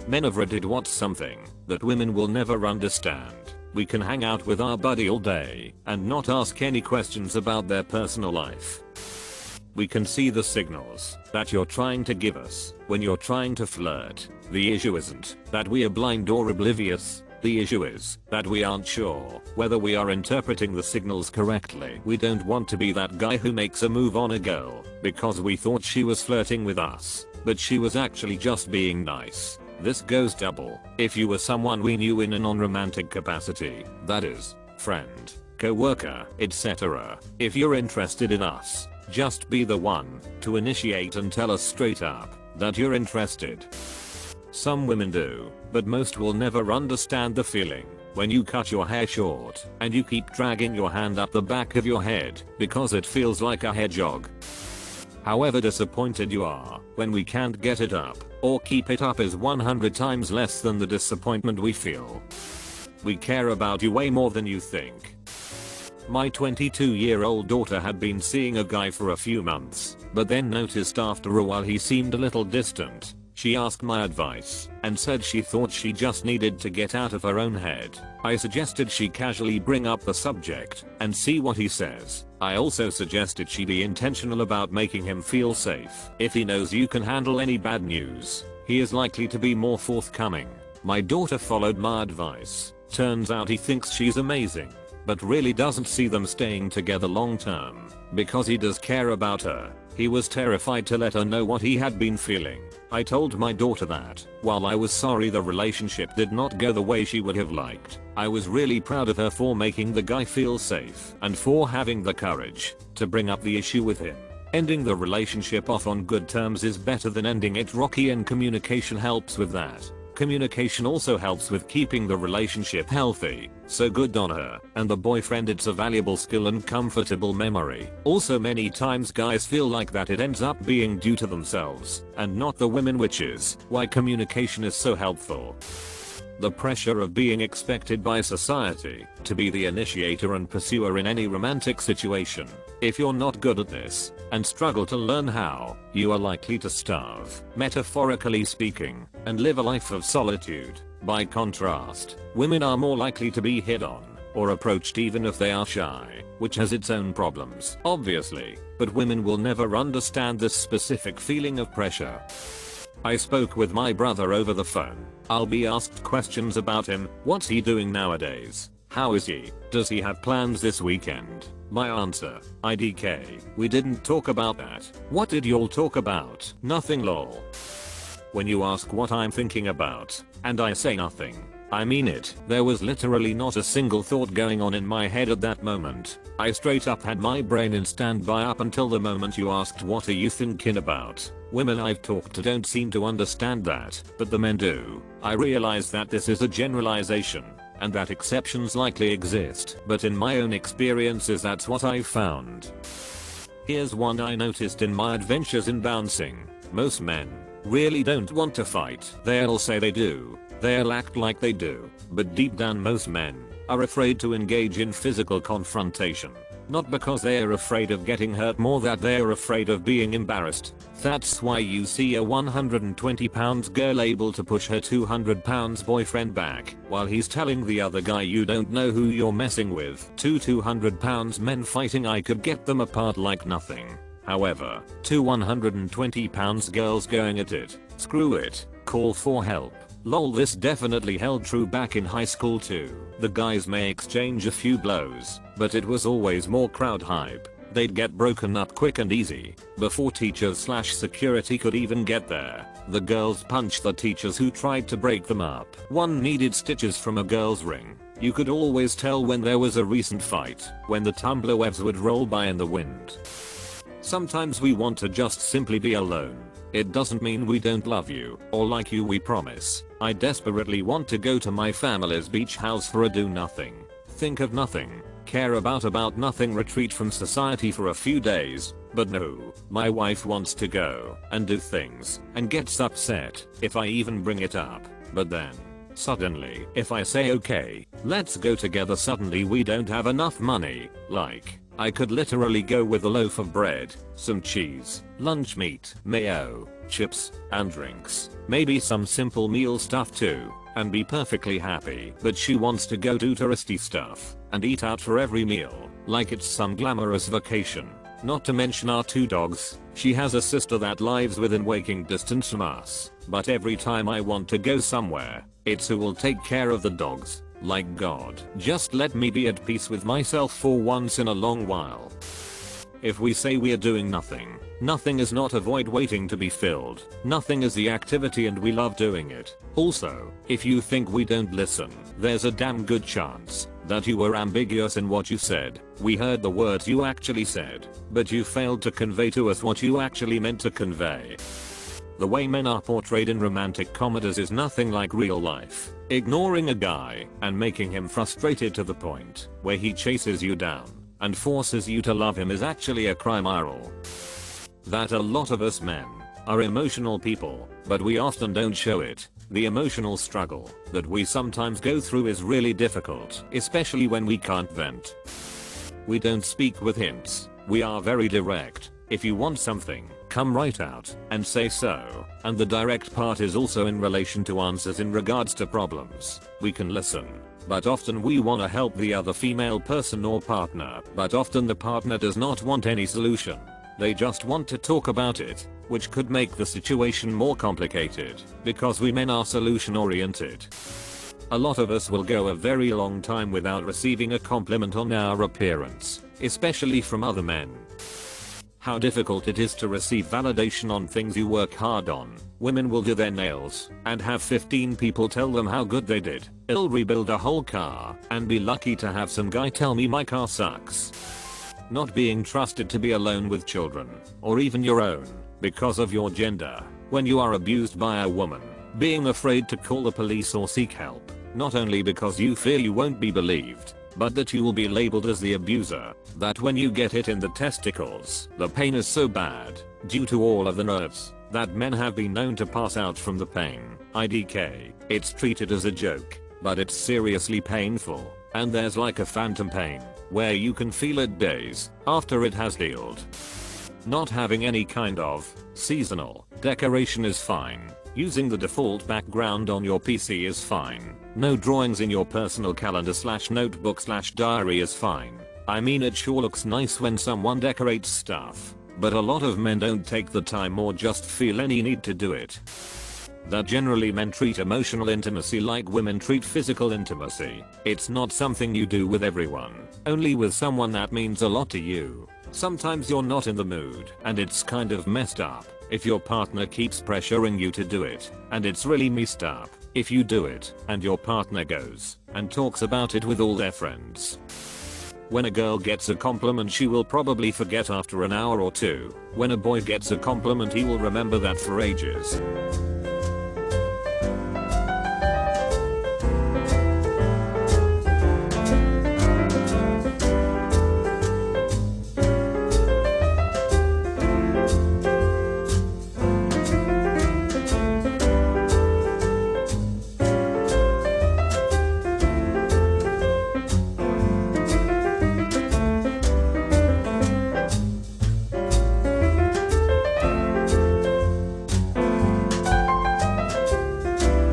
Men of Reddit, what's something that women will never understand? We can hang out with our buddy all day and not ask any questions about their personal life. We can see the signals that you're trying to give us when you're trying to flirt. The issue isn't that we are blind or oblivious. The issue is that we aren't sure whether we are interpreting the signals correctly. We don't want to be that guy who makes a move on a girl because we thought she was flirting with us, but she was actually just being nice. This goes double if you were someone we knew in a non-romantic capacity, that is, friend, co-worker, etc. If you're interested in us, just be the one to initiate and tell us straight up that you're interested. Some women do, but most will never understand the feeling when you cut your hair short and you keep dragging your hand up the back of your head because it feels like a hedgehog. However disappointed you are when we can't get it up or keep it up is 100 times less than the disappointment we feel. We care about you way more than you think. My 22-year-old daughter had been seeing a guy for a few months, but then noticed after a while he seemed a little distant. She asked my advice and said she thought she just needed to get out of her own head. I suggested she casually bring up the subject and see what he says. I also suggested she be intentional about making him feel safe. If he knows you can handle any bad news, he is likely to be more forthcoming. My daughter followed my advice. Turns out he thinks she's amazing, but really doesn't see them staying together long term because he does care about her. He was terrified to let her know what he had been feeling. I told my daughter that, while I was sorry the relationship did not go the way she would have liked, I was really proud of her for making the guy feel safe and for having the courage to bring up the issue with him. Ending the relationship off on good terms is better than ending it rocky, and communication helps with that. Communication also helps with keeping the relationship healthy, so good on her and the boyfriend. It's a valuable skill and comfortable memory. Also, many times guys feel like that it ends up being due to themselves and not the women, which is why communication is so helpful. The pressure of being expected by society to be the initiator and pursuer in any romantic situation. If you're not good at this and struggle to learn how, you are likely to starve, metaphorically speaking, and live a life of solitude. By contrast, women are more likely to be hit on or approached even if they are shy, which has its own problems, obviously, but women will never understand this specific feeling of pressure. I spoke with my brother over the phone. I'll be asked questions about him. What's he doing nowadays? How is he? Does he have plans this weekend? My answer: IDK. We didn't talk about that. What did y'all talk about? Nothing, lol. When you ask what I'm thinking about, and I say nothing, I mean it. There was literally not a single thought going on in my head at that moment. I straight up had my brain in standby up until the moment you asked what are you thinking about. Women I've talked to don't seem to understand that, but the men do. I realize that this is a generalization and that exceptions likely exist, but in my own experiences that's what I've found. Here's one I noticed in my adventures in bouncing. Most men really don't want to fight. They'll say they do. They'll act like they do, but deep down most men are afraid to engage in physical confrontation. Not because they are afraid of getting hurt, more that they are afraid of being embarrassed. That's why you see a 120 pounds girl able to push her 200 pounds boyfriend back while he's telling the other guy you don't know who you're messing with. Two 200 pounds men fighting, I could get them apart like nothing. However, two 120 pounds girls going at it, screw it, call for help. Lol, this definitely held true back in high school too. The guys may exchange a few blows, but it was always more crowd hype. They'd get broken up quick and easy, before teachers/security could even get there. The girls punched the teachers who tried to break them up. One needed stitches from a girl's ring. You could always tell when there was a recent fight, when the tumbler webs would roll by in the wind. Sometimes we want to just simply be alone. It doesn't mean we don't love you or like you, we promise. I desperately want to go to my family's beach house for a do nothing, think of nothing, care about nothing retreat from society for a few days, but no, my wife wants to go and do things and gets upset if I even bring it up. But then, suddenly, if I say okay, let's go together, suddenly we don't have enough money. Like, I could literally go with a loaf of bread, some cheese, lunch meat, mayo, chips, and drinks, maybe some simple meal stuff too, and be perfectly happy. But she wants to go do touristy stuff and eat out for every meal, like it's some glamorous vacation. Not to mention our 2 dogs. She has a sister that lives within walking distance from us, but every time I want to go somewhere, it's who will take care of the dogs. Like God, just let me be at peace with myself for once in a long while. If we say we are doing nothing, nothing is not a void waiting to be filled. Nothing is the activity and we love doing it. Also, if you think we don't listen, there's a damn good chance that you were ambiguous in what you said. We heard the words you actually said, but you failed to convey to us what you actually meant to convey. The way men are portrayed in romantic comedies is nothing like real life. Ignoring a guy and making him frustrated to the point where he chases you down and forces you to love him is actually a crime. That a lot of us men are emotional people, but we often don't show it. The emotional struggle that we sometimes go through is really difficult, especially when we can't vent. We don't speak with hints. We are very direct. If you want something, come right out and say so. And the direct part is also in relation to answers in regards to problems. We can listen, but often we want to help the other female person or partner, but often the partner does not want any solution. They just want to talk about it, which could make the situation more complicated, because we men are solution oriented. A lot of us will go a very long time without receiving a compliment on our appearance, especially from other men. How difficult it is to receive validation on things you work hard on. Women will do their nails and have 15 people tell them how good they did. I'll rebuild a whole car and be lucky to have some guy tell me my car sucks. Not being trusted to be alone with children, or even your own, because of your gender. When you are abused by a woman, being afraid to call the police or seek help, not only because you fear you won't be believed, but that you will be labeled as the abuser. That when you get hit in the testicles, the pain is so bad, due to all of the nerves, that men have been known to pass out from the pain. IDK, it's treated as a joke, but it's seriously painful, and there's like a phantom pain, where you can feel it days after it has healed. Not having any kind of seasonal decoration is fine. Using the default background on your PC is fine. No drawings in your personal calendar / notebook / diary is fine. I mean, it sure looks nice when someone decorates stuff, but a lot of men don't take the time or just feel any need to do it. That generally men treat emotional intimacy like women treat physical intimacy. It's not something you do with everyone, only with someone that means a lot to you. Sometimes you're not in the mood, and it's kind of messed up if your partner keeps pressuring you to do it, and it's really messed up if you do it and your partner goes and talks about it with all their friends. When a girl gets a compliment, she will probably forget after an hour or two. When a boy gets a compliment, he will remember that for ages.